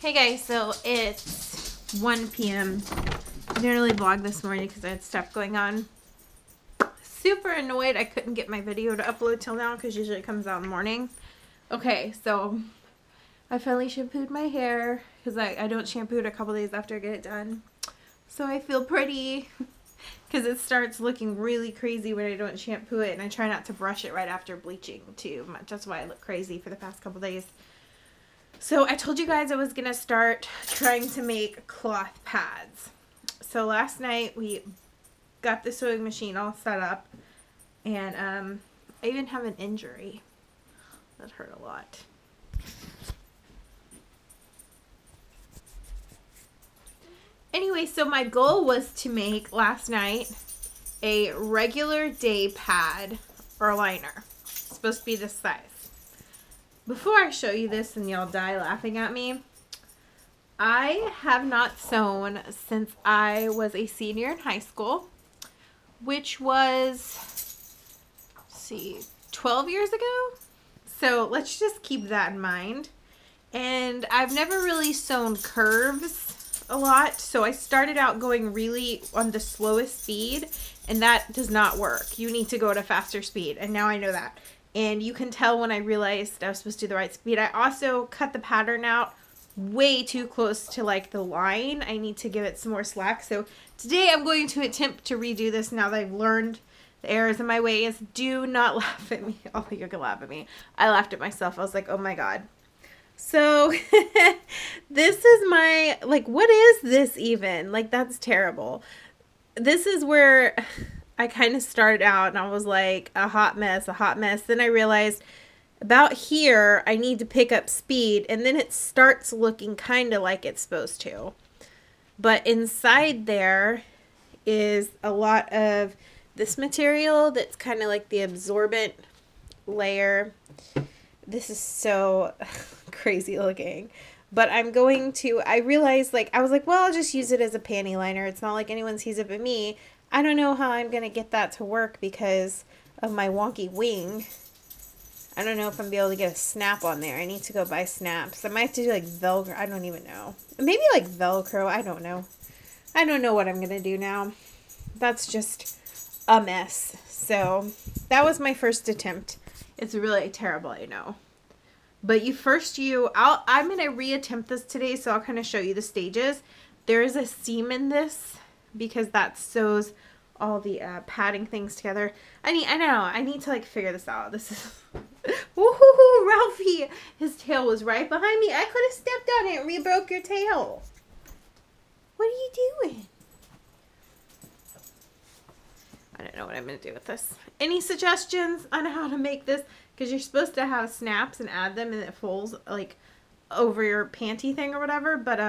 Hey guys, so it's 1 p.m. I didn't really vlog this morning because I had stuff going on. Super annoyed I couldn't get my video to upload till now because usually it comes out in the morning. Okay, so I finally shampooed my hair because I don't shampoo it a couple days after I get it done. So I feel pretty because it starts looking really crazy when I don't shampoo it, and I try not to brush it right after bleaching too much. That's why I look crazy for the past couple days. So I told you guys I was going to start trying to make cloth pads. So last night we got the sewing machine all set up, and I even have an injury. That hurt a lot. Anyway, so my goal was to make last night a regular day pad or liner. It's supposed to be this size. Before I show you this and y'all die laughing at me, I have not sewn since I was a senior in high school, which was, let's see, 12 years ago? So let's just keep that in mind. And I've never really sewn curves a lot, so I started out going really on the slowest speed, and that does not work. You need to go at a faster speed, and now I know that. And you can tell when I realized I was supposed to do the right speed. I also cut the pattern out way too close to like the line. I need to give it some more slack. So today I'm going to attempt to redo this now that I've learned the errors in my ways. Do not laugh at me. Oh, you can laugh at me. I laughed at myself. I was like, oh my God. So this is my, like, what is this even? Like, that's terrible. This is where I kind of started out and I was like a hot mess. Then I realized about here I need to pick up speed, and then it starts looking kind of like it's supposed to. But inside there is a lot of this material that's kind of like the absorbent layer. This is so crazy looking. But I'm going to, I realized, like, I was like, well, I'll just use it as a panty liner. It's not like anyone sees it but me. I don't know how I'm going to get that to work because of my wonky wing. I don't know if I'm going to be able to get a snap on there. I need to go buy snaps. I might have to do like Velcro. I don't even know. Maybe like Velcro. I don't know. I don't know what I'm going to do now. That's just a mess. So that was my first attempt. It's really terrible, I know. But I'm going to reattempt this today, so I'll kind of show you the stages. There is a seam in this because that sews all the padding things together. I need to like figure this out. This is, woohoo, Ralphie, his tail was right behind me. I could have stepped on it and re-broke your tail. What are you doing? I don't know what I'm going to do with this. Any suggestions on how to make this? Because you're supposed to have snaps and add them and it folds like over your panty thing or whatever. But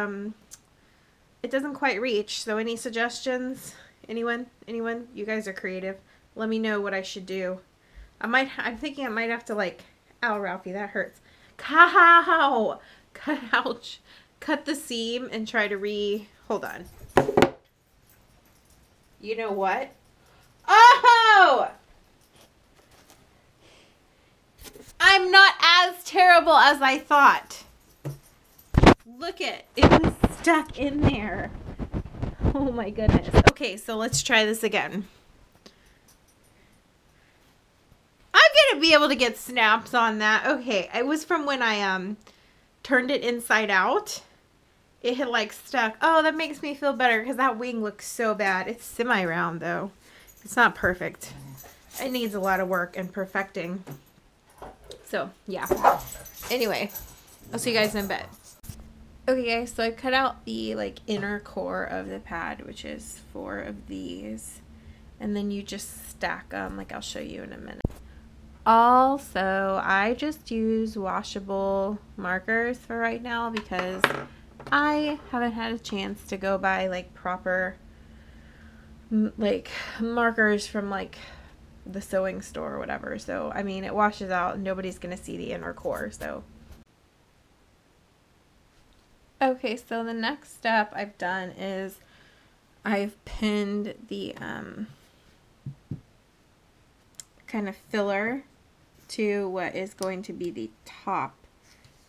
it doesn't quite reach. So any suggestions? Anyone? You guys are creative. Let me know what I should do. I'm thinking I might have to like, ow, Ralphie, that hurts. Cow! Ouch. Cut the seam and try to hold on. You know what? Oh! I'm not as terrible as I thought. Look it was stuck in there. Oh my goodness. Okay, so let's try this again. I'm gonna be able to get snaps on that. Okay, it was from when I turned it inside out. It had like stuck. Oh, that makes me feel better because that wing looks so bad. It's semi-round though. It's not perfect. It needs a lot of work and perfecting. So, yeah. Anyway, I'll see you guys in bed. Okay, guys, so I cut out the, like, inner core of the pad, which is 4 of these. And then you just stack them, like I'll show you in a minute. Also, I just use washable markers for right now because I haven't had a chance to go buy, like, proper, like, markers from, like, the sewing store or whatever. So I mean, it washes out and nobody's gonna see the inner core. So okay, so the next step I've done is I've pinned the kind of filler to what is going to be the top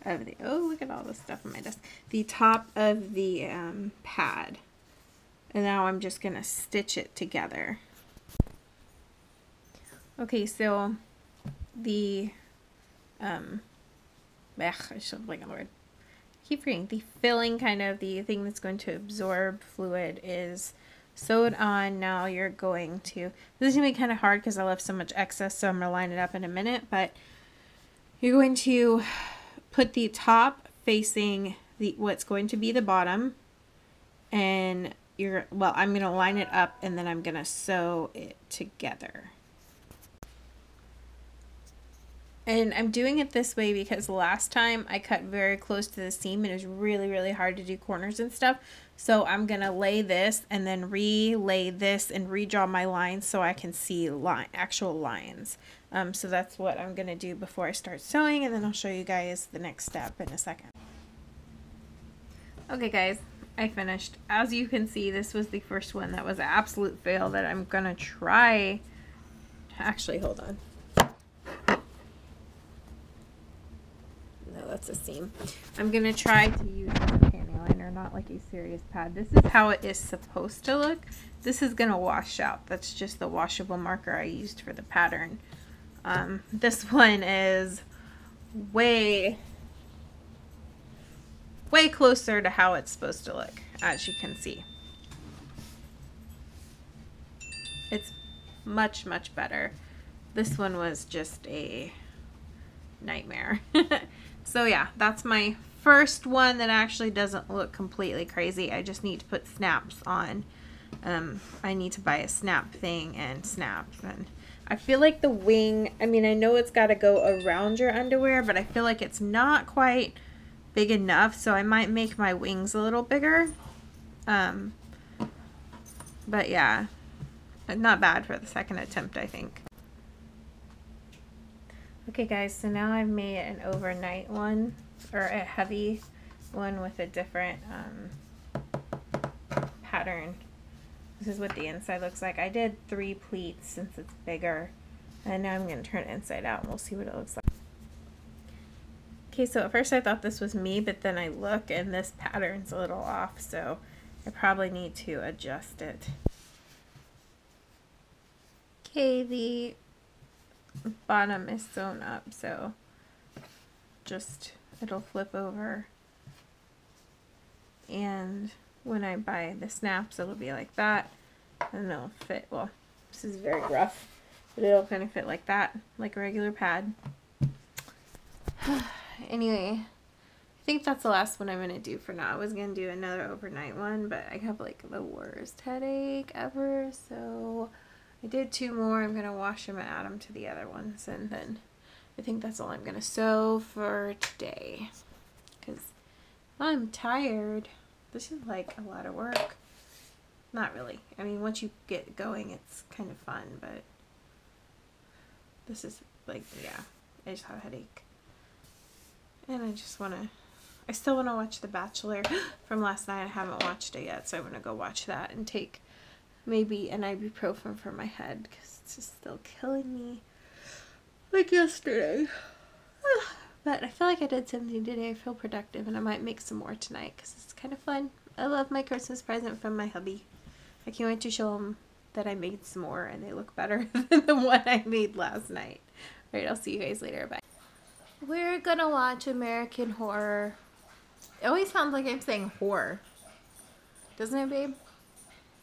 of the, oh, look at all this stuff on my desk. The top of the pad. And now I'm just going to stitch it together. Okay, so the, I should like a word. Keep reading. The filling, kind of the thing that's going to absorb fluid, is sewed on. Now you're going to, this is going to be kind of hard because I left so much excess, so I'm going to line it up in a minute, but you're going to put the top facing the what's going to be the bottom, and I'm going to line it up, and then I'm going to sew it together. And I'm doing it this way because last time I cut very close to the seam and it was really, really hard to do corners and stuff. So I'm going to lay this and then relay this and redraw my lines so I can see actual lines. So that's what I'm going to do before I start sewing, and then I'll show you guys the next step in a second. Okay guys, I finished. As you can see, this was the first one that was an absolute fail that I'm going to try. Actually, hold on. No, that's a seam. I'm going to try to use a panty liner, not like a serious pad. This is how it is supposed to look. This is going to wash out. That's just the washable marker I used for the pattern. This one is way closer to how it's supposed to look, as you can see. It's much, much better. This one was just a nightmare. So yeah, that's my first one that actually doesn't look completely crazy. I just need to put snaps on. I need to buy a snap thing and snaps, and I feel like the wing, I mean, I know it's got to go around your underwear, but I feel like it's not quite big enough, so I might make my wings a little bigger. But yeah, not bad for the second attempt, I think. Okay guys, so now I've made an overnight one, or a heavy one with a different pattern. This is what the inside looks like. I did 3 pleats since it's bigger, and now I'm going to turn it inside out and we'll see what it looks like. Okay, so at first I thought this was me, but then I look and this pattern's a little off, so I probably need to adjust it. Okay, the bottom is sewn up, so just it'll flip over, and when I buy the snaps it'll be like that, and it'll fit, well, this is very rough, but it'll kind of fit like that, like a regular pad. Anyway, I think that's the last one I'm going to do for now. I was going to do another overnight one, but I have like the worst headache ever, so I did 2 more. I'm going to wash them and add them to the other ones, and then I think that's all I'm going to sew for today, because I'm tired. This is like a lot of work. Not really. I mean, once you get going, it's kind of fun, but this is like, yeah, I just have a headache. And I just want to, I still want to watch The Bachelor from last night. I haven't watched it yet, so I want to go watch that and take maybe an ibuprofen for my head, because it's just still killing me like yesterday. But I feel like I did something today. I feel productive, and I might make some more tonight because it's kind of fun. I love my Christmas present from my hubby. I can't wait to show him that I made some more, and they look better than the one I made last night. Alright, I'll see you guys later. Bye. We're gonna watch American Horror. It always sounds like I'm saying horror. Doesn't it, babe?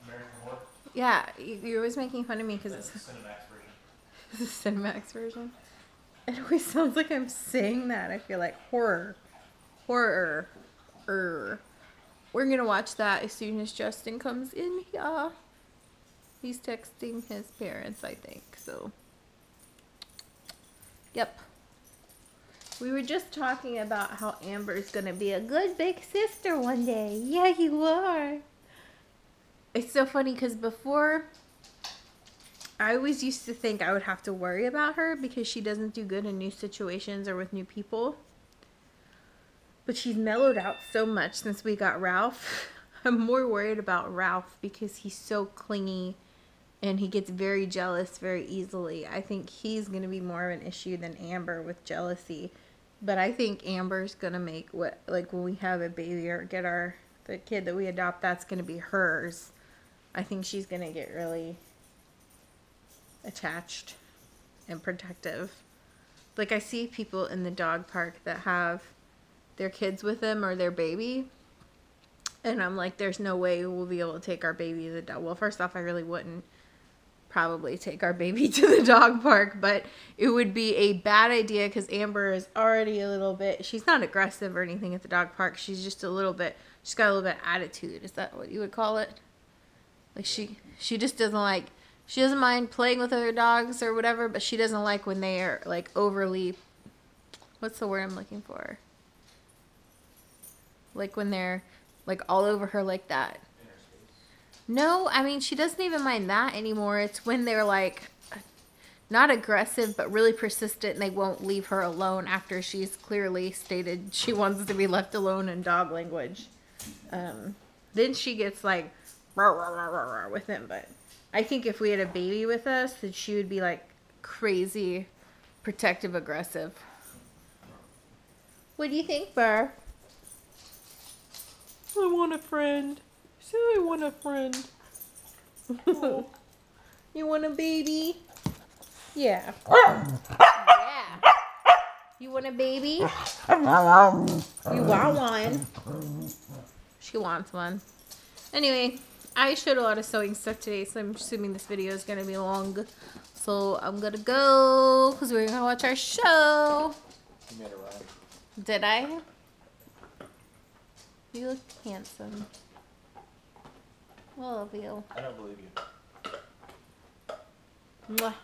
American Horror? Yeah, you're always making fun of me because it's the Cinemax version. The Cinemax version? It always sounds like I'm saying that. I feel like horror. Horror. We're gonna watch that as soon as Justin comes in here. He's texting his parents, I think, so. Yep. We were just talking about how Amber's gonna be a good big sister one day. Yeah, you are. It's so funny because before, I always used to think I would have to worry about her because she doesn't do good in new situations or with new people. But she's mellowed out so much since we got Ralph. I'm more worried about Ralph because he's so clingy and he gets very jealous very easily. I think he's going to be more of an issue than Amber with jealousy. But I think Amber's gonna make what, like, when we have a baby or get the kid that we adopt, that's gonna be hers. I think she's gonna get really attached and protective. Like, I see people in the dog park that have their kids with them or their baby, and I'm like, there's no way we'll be able to take our baby to the dog. Well, first off, I really wouldn't probably take our baby to the dog park, but it would be a bad idea because Amber is already a little bit, she's not aggressive or anything at the dog park. She's just a little bit, she's got a little bit of attitude. Is that what you would call it? Like, she just doesn't like, she doesn't mind playing with other dogs or whatever, but she doesn't like when they are, like, overly, what's the word I'm looking for? Like, when they're, like, all over her like that. No, I mean, she doesn't even mind that anymore. It's when they're, like, not aggressive, but really persistent, and they won't leave her alone after she's clearly stated she wants to be left alone in dog language. Then she gets, like, rah, rah, rah, rah, rah with him. But I think if we had a baby with us, that she would be, like, crazy, protective, aggressive. What do you think, Burr? I want a friend. So I want a friend. You want a baby? Yeah. Yeah. You want a baby? You want one? She wants one. Anyway, I showed a lot of sewing stuff today, so I'm assuming this video is going to be long. So I'm going to go because we're going to watch our show. You made it right. Did I? You look handsome. I love you. I don't believe you. Mwah.